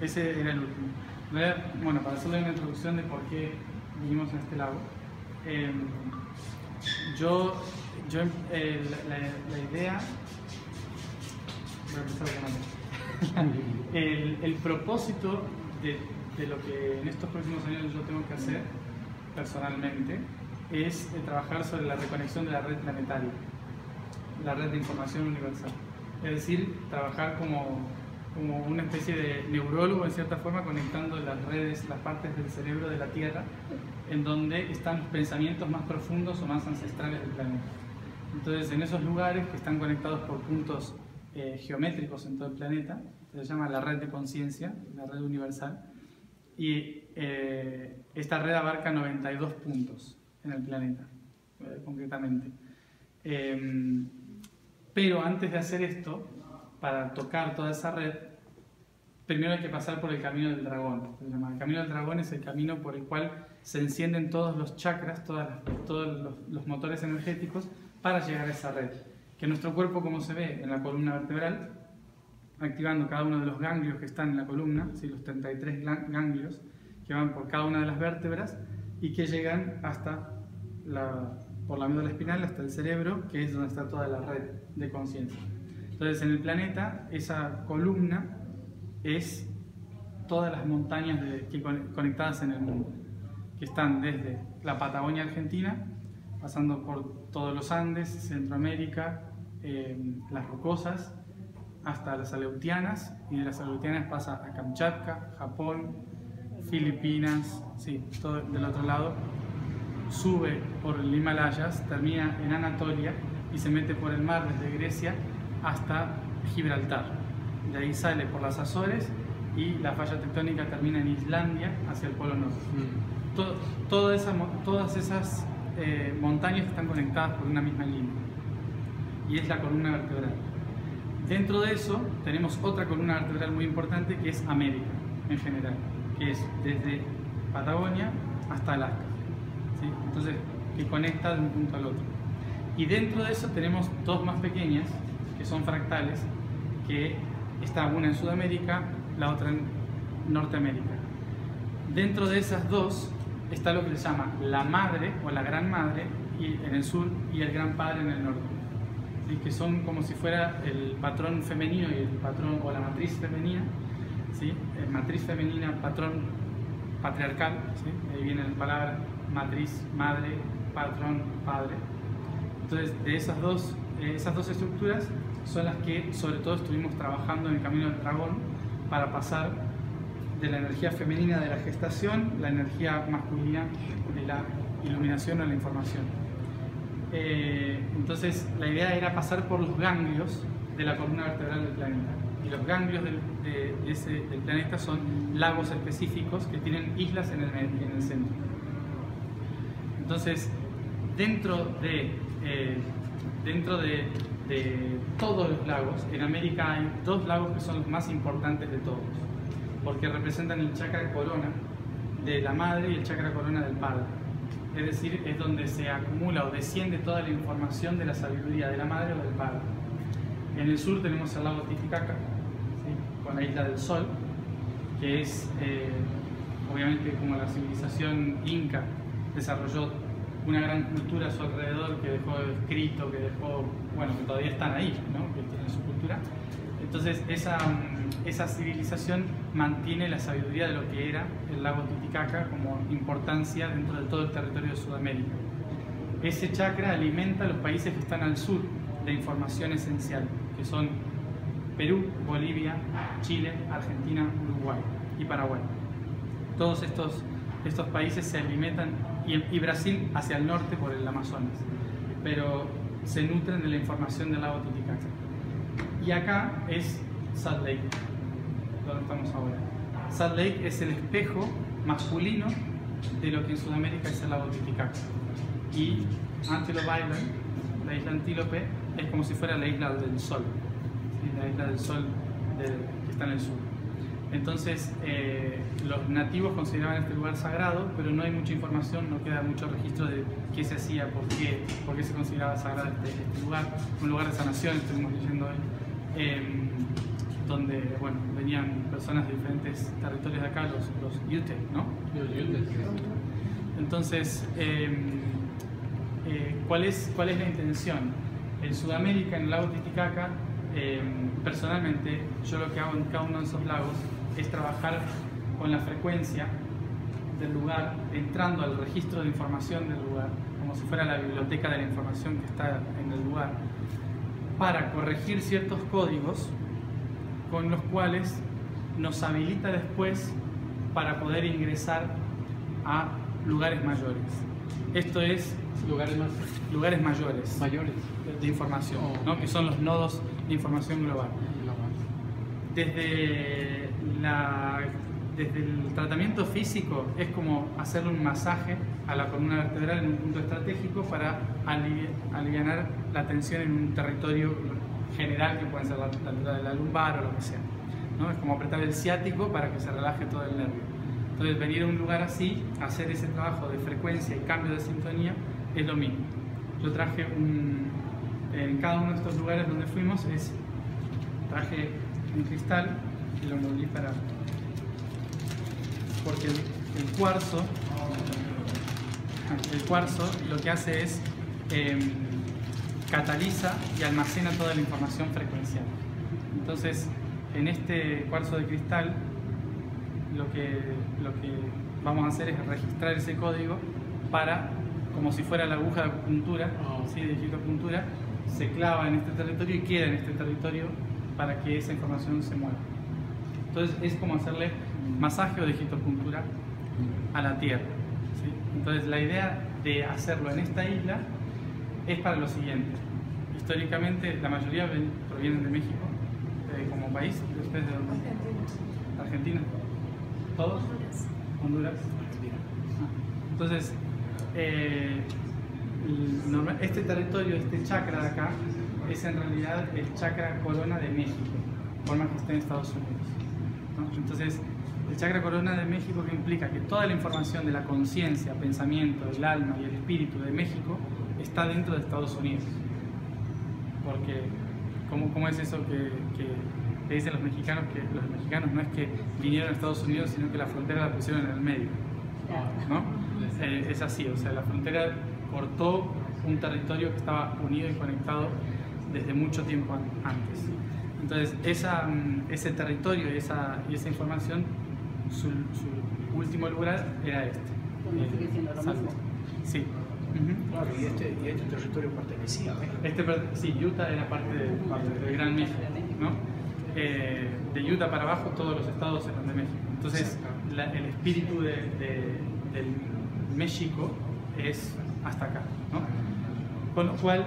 ese era el último. Bueno, para hacerle una introducción de por qué vinimos a este lago, la idea... Voy a empezar con el propósito de lo que en estos próximos años yo tengo que hacer personalmente es trabajar sobre la reconexión de la red planetaria, la red de información universal. Es decir, trabajar como una especie de neurólogo en cierta forma, conectando las redes, las partes del cerebro de la Tierra en donde están los pensamientos más profundos o más ancestrales del planeta. Entonces, en esos lugares que están conectados por puntos geométricos en todo el planeta, se llama la red de conciencia, la red universal, y esta red abarca 92 puntos en el planeta, concretamente. Pero antes de hacer esto, para tocar toda esa red, primero hay que pasar por el camino del dragón. El camino del dragón es el camino por el cual se encienden todos los chakras, todos los motores energéticos para llegar a esa red. Que nuestro cuerpo, como se ve en la columna vertebral, activando cada uno de los ganglios que están en la columna, ¿sí? Los 33 ganglios que van por cada una de las vértebras y que llegan hasta por la médula espinal hasta el cerebro, que es donde está toda la red de conciencia. Entonces, en el planeta, esa columna es todas las montañas conectadas en el mundo, que están desde la Patagonia Argentina, pasando por todos los Andes, Centroamérica, las Rocosas, hasta las Aleutianas, y de las Aleutianas pasa a Kamchatka, Japón, Filipinas, sí, todo del otro lado, sube por el Himalayas, termina en Anatolia y se mete por el mar desde Grecia hasta Gibraltar. De ahí sale por las Azores y la falla tectónica termina en Islandia hacia el Polo Norte. Todas esas montañas están conectadas por una misma línea y es la columna vertebral. Dentro de eso tenemos otra columna vertebral muy importante que es América en general, que es desde Patagonia hasta Alaska, ¿sí? Entonces, que conecta de un punto al otro. Y dentro de eso tenemos dos más pequeñas, que son fractales, que está una en Sudamérica, la otra en Norteamérica. Dentro de esas dos está lo que se llama la madre o la gran madre en el sur y el gran padre en el norte, ¿sí? Que son como si fuera el patrón femenino y el patrón o la matriz femenina, ¿sí? Matriz femenina, patrón patriarcal, ¿sí? Ahí viene la palabra matriz, madre, patrón, padre. Entonces, de esas dos estructuras son las que sobre todo estuvimos trabajando en el camino del dragón para pasar de la energía femenina de la gestación, la energía masculina de la iluminación o la información. Entonces, la idea era pasar por los ganglios de la columna vertebral del planeta. Y los ganglios del planeta son lagos específicos que tienen islas en el centro. Entonces, dentro de todos los lagos, en América hay dos lagos que son los más importantes de todos, porque representan el chakra corona de la madre y el chakra corona del padre. Es decir, es donde se acumula o desciende toda la información de la sabiduría de la madre o del padre. En el sur tenemos el lago Titicaca, ¿sí? Con la isla del Sol, que es obviamente como la civilización inca desarrolló una gran cultura a su alrededor, que dejó escrito, que todavía están ahí, ¿no? Que tienen su cultura. Entonces esa civilización mantiene la sabiduría de lo que era el lago Titicaca como importancia dentro de todo el territorio de Sudamérica. Ese chakra alimenta a los países que están al sur de información esencial, que son Perú, Bolivia, Chile, Argentina, Uruguay y Paraguay. Todos estos países se alimentan, y Brasil hacia el norte por el Amazonas, pero se nutren de la información del lago Titicaca. Y acá es Salt Lake, donde estamos ahora. Salt Lake es el espejo masculino de lo que en Sudamérica es el lago Titicaca. Y Antelope Island, la isla Antílope, es como si fuera la isla del Sol, ¿sí? La isla del Sol que está en el sur. Entonces, los nativos consideraban este lugar sagrado, pero no hay mucha información, no queda mucho registro de qué se hacía, por qué se consideraba sagrado este lugar, un lugar de sanación, estuvimos leyendo hoy. donde bueno, venían personas de diferentes territorios de acá, los Ute, ¿no? Entonces, ¿cuál es la intención? En Sudamérica, en el lago Titicaca, personalmente, yo lo que hago en cada uno de esos lagos es trabajar con la frecuencia del lugar, entrando al registro de información del lugar, como si fuera la biblioteca de la información que está en el lugar, para corregir ciertos códigos con los cuales nos habilita después para poder ingresar a lugares mayores. Esto es lugares mayores de información, ¿no? Que son los nodos de información global. Desde el tratamiento físico es como hacerle un masaje a la columna vertebral en un punto estratégico para aliviar la tensión en un territorio general que puede ser la altura de la lumbar o lo que sea, ¿no? Es como apretar el ciático para que se relaje todo el nervio. Entonces venir a un lugar así, hacer ese trabajo de frecuencia y cambio de sintonía es lo mismo. Yo traje en cada uno de estos lugares donde fuimos, traje un cristal y lo envolví porque el cuarzo lo que hace es cataliza y almacena toda la información frecuencial. Entonces, en este cuarzo de cristal, lo que vamos a hacer es registrar ese código para, como si fuera la aguja de acupuntura, ¿sí? De digitopuntura, se clava en este territorio y queda en este territorio para que esa información se mueva. Entonces, es como hacerle masaje o digitopuntura a la tierra, ¿sí? Entonces, la idea de hacerlo en esta isla es para lo siguiente. Históricamente, la mayoría provienen de México como país. ¿Ustedes de dónde? Argentina. ¿Todos? Honduras. Entonces, este territorio, este chakra de acá, es en realidad el chakra corona de México, por más que esté en Estados Unidos, ¿no? Entonces, el chakra corona de México, que implica que toda la información de la conciencia, pensamiento, el alma y el espíritu de México está dentro de Estados Unidos. Porque, ¿cómo es eso que dicen los mexicanos? Que los mexicanos no es que vinieron a Estados Unidos, sino que la frontera la pusieron en el medio, ¿no? Es así, o sea, la frontera cortó un territorio que estaba unido y conectado desde mucho tiempo antes. Entonces, ese territorio y esa información, su último lugar era este. ¿Sigue siendo lo mismo? Sí. Claro, y este territorio pertenecía a México. Sí, Utah era parte del Gran México, ¿no? De Utah para abajo todos los estados eran de México. Entonces, el espíritu del México es hasta acá, ¿no? Con lo cual,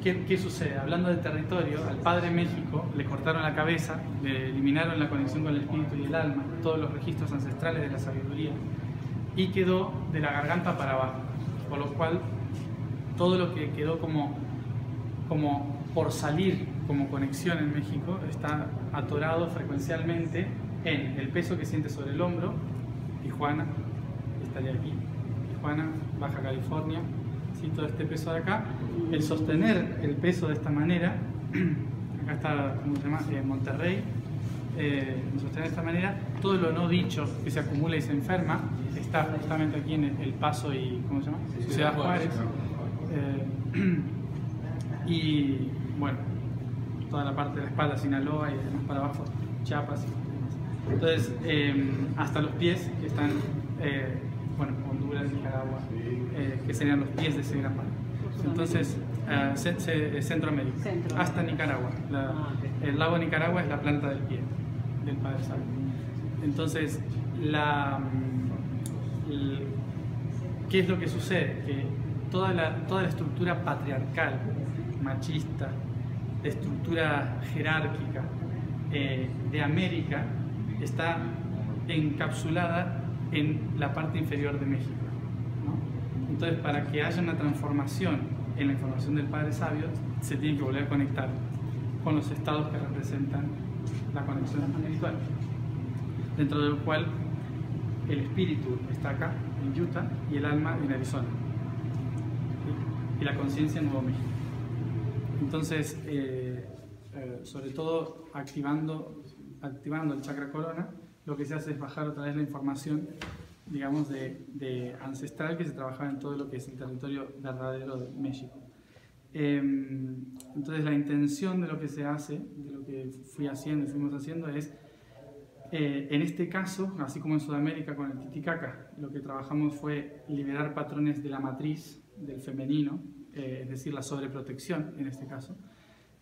¿qué sucede? Hablando de territorio, al padre México le cortaron la cabeza, le eliminaron la conexión con el espíritu y el alma, todos los registros ancestrales de la sabiduría, y quedó de la garganta para abajo. Por lo cual, todo lo que quedó como por salir como conexión en México está atorado frecuencialmente en el peso que siente sobre el hombro. Tijuana, estaría aquí, Tijuana, Baja California, ¿sí? Todo este peso de acá. El sostener el peso de esta manera, acá está, ¿cómo se llama? Monterrey, sostener de esta manera, todo lo no dicho que se acumula y se enferma, está justamente aquí en El Paso y, ¿cómo se llama? Ciudad Juárez. Y bueno, toda la parte de la espalda, Sinaloa y demás para abajo, Chiapas y demás. Entonces, hasta los pies que están, bueno, Honduras, Nicaragua, que serían los pies de ese gran mar. Entonces, Centroamérica, hasta Nicaragua. El lago Nicaragua es la planta del pie del Padre Sabio. Entonces, ¿qué es lo que sucede? Que toda la estructura patriarcal, machista, de estructura jerárquica de América está encapsulada en la parte inferior de México, ¿no? Entonces, para que haya una transformación en la información del Padre Sabio, se tiene que volver a conectar con los estados que representan la conexión espiritual, dentro del cual el espíritu está acá, en Utah, y el alma en Arizona, y la conciencia en Nuevo México. Entonces, sobre todo activando el chakra corona, lo que se hace es bajar otra vez la información, digamos, de ancestral que se trabajaba en todo lo que es el territorio verdadero de México. Entonces la intención de lo que se hace, de lo que fuimos haciendo es, en este caso, así como en Sudamérica con el Titicaca, lo que trabajamos fue liberar patrones de la matriz, del femenino, es decir, la sobreprotección en este caso,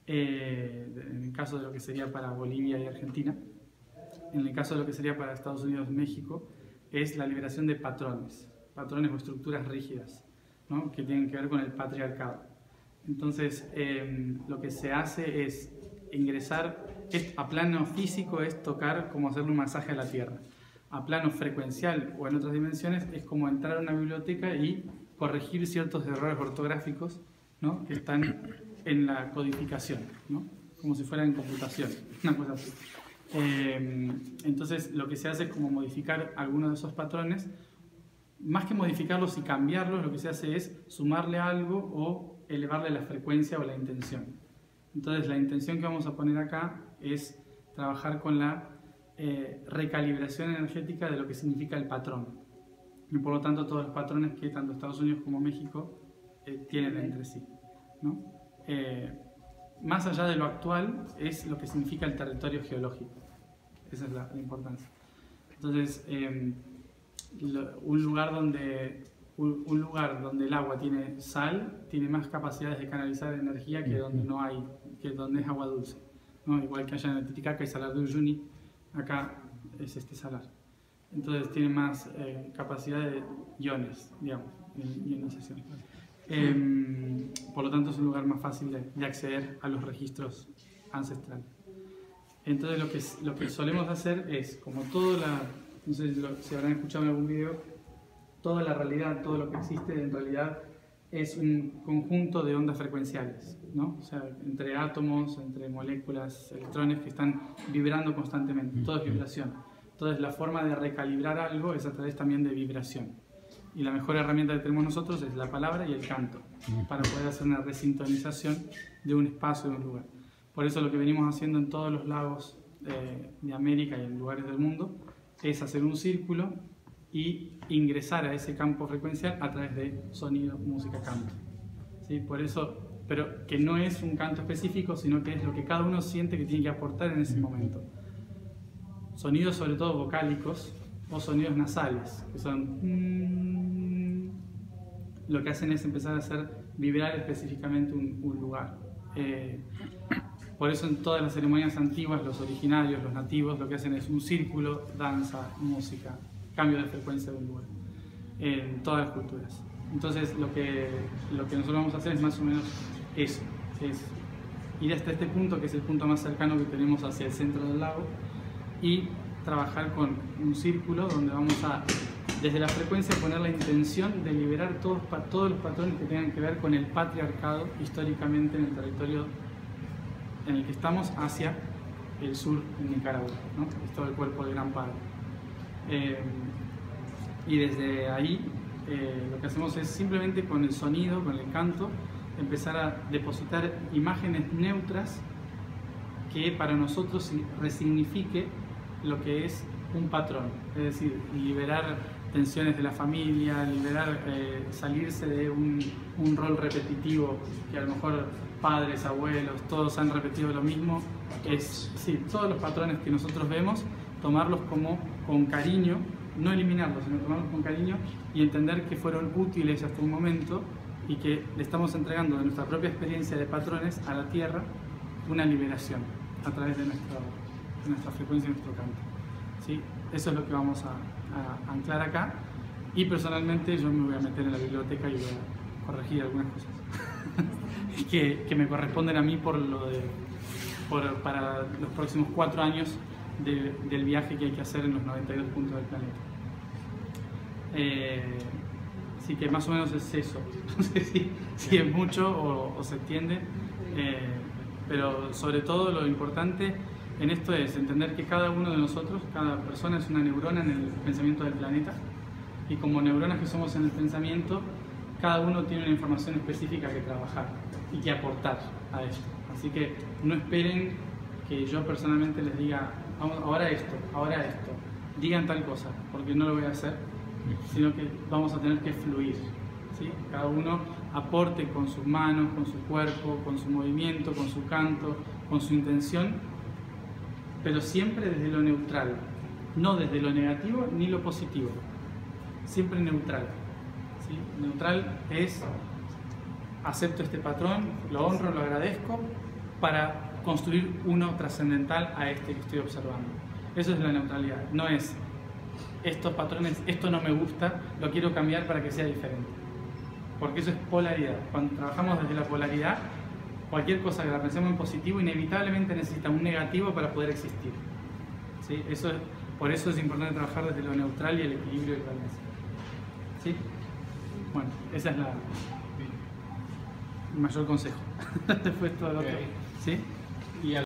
en el caso de lo que sería para Bolivia y Argentina. En el caso de lo que sería para Estados Unidos y México, es la liberación de patrones o estructuras rígidas, ¿no? Que tienen que ver con el patriarcado. Entonces, lo que se hace es ingresar a plano físico, es tocar como hacerle un masaje a la tierra. A plano frecuencial o en otras dimensiones es como entrar a una biblioteca y corregir ciertos errores ortográficos, ¿no? Que están en la codificación, ¿no? Como si fuera en computación, una cosa así. Entonces lo que se hace es como modificar algunos de esos patrones. Más que modificarlos y cambiarlos, lo que se hace es sumarle algo o elevarle la frecuencia o la intención. Entonces la intención que vamos a poner acá es trabajar con la recalibración energética de lo que significa el patrón. Y por lo tanto todos los patrones que tanto Estados Unidos como México tienen entre sí, ¿no? Más allá de lo actual es lo que significa el territorio geológico. Esa es la importancia. Entonces, un lugar donde el agua tiene sal tiene más capacidades de canalizar energía que donde no hay, que donde es agua dulce, ¿no? Igual que allá en el Titicaca hay salar de Uyuni, acá es salar. Entonces tiene más capacidad de iones, digamos, ionización. Por lo tanto es un lugar más fácil de acceder a los registros ancestrales. Entonces lo que solemos hacer es, como no sé si habrán escuchado en algún video, toda la realidad, todo lo que existe en realidad es un conjunto de ondas frecuenciales, ¿no? O sea, entre átomos, entre moléculas, electrones que están vibrando constantemente, todo es vibración. Entonces la forma de recalibrar algo es a través también de vibración. Y la mejor herramienta que tenemos nosotros es la palabra y el canto, para poder hacer una resintonización de un espacio, de un lugar. Por eso lo que venimos haciendo en todos los lagos de América y en lugares del mundo es hacer un círculo y ingresar a ese campo frecuencial a través de sonido, música, canto. ¿Sí? Por eso, pero que no es un canto específico, sino que es lo que cada uno siente que tiene que aportar en ese momento. Sonidos sobre todo vocálicos o sonidos nasales, que son... lo que hacen es empezar a hacer vibrar específicamente un lugar. Por eso en todas las ceremonias antiguas, los originarios, los nativos, lo que hacen es un círculo, danza, música, cambio de frecuencia de un lugar, en todas las culturas. Entonces lo que nosotros vamos a hacer es más o menos eso, es ir hasta este punto, que es el punto más cercano que tenemos hacia el centro del lago, y trabajar con un círculo donde vamos a, desde la frecuencia, poner la intención de liberar todos los patrones que tengan que ver con el patriarcado históricamente en el territorio en el que estamos hacia el sur en Nicaragua, ¿no? Es todo el cuerpo del Gran Padre. Y desde ahí lo que hacemos es simplemente con el sonido, con el canto, empezar a depositar imágenes neutras que para nosotros resignifique lo que es un patrón, es decir, liberar tensiones de la familia, salirse de un rol repetitivo que a lo mejor padres, abuelos, todos han repetido lo mismo. Todos los patrones que nosotros vemos, tomarlos como con cariño, no eliminarlos, sino tomarlos con cariño y entender que fueron útiles hasta un momento y que le estamos entregando de nuestra propia experiencia de patrones a la tierra una liberación a través de nuestra frecuencia y nuestro canto. ¿Sí? Eso es lo que vamos a anclar acá, y personalmente yo me voy a meter en la biblioteca y voy a corregir algunas cosas que me corresponden a mí para los próximos 4 años del viaje que hay que hacer en los 92 puntos del planeta. Así que más o menos es eso. No sé si es mucho o se entiende, pero sobre todo lo importante en esto es entender que cada uno de nosotros, cada persona es una neurona en el pensamiento del planeta, y como neuronas que somos en el pensamiento, cada uno tiene una información específica que trabajar y que aportar a esto. Así que no esperen que yo personalmente les diga, vamos, ahora esto, digan tal cosa, porque no lo voy a hacer, sino que vamos a tener que fluir, ¿sí? Cada uno aporte con sus manos, con su cuerpo, con su movimiento, con su canto, con su intención, pero siempre desde lo neutral, no desde lo negativo ni lo positivo, siempre neutral, ¿sí? Neutral es: acepto este patrón, lo honro, lo agradezco, para construir uno trascendental a este que estoy observando. Eso es la neutralidad, no es estos patrones, esto no me gusta, lo quiero cambiar para que sea diferente. Porque eso es polaridad. Cuando trabajamos desde la polaridad, cualquier cosa que la pensemos en positivo inevitablemente necesita un negativo para poder existir, ¿sí? Por eso es importante trabajar desde lo neutral y el equilibrio y el balance, ¿sí? Bueno, esa es el mayor consejo. Después todo lo otro, ¿sí?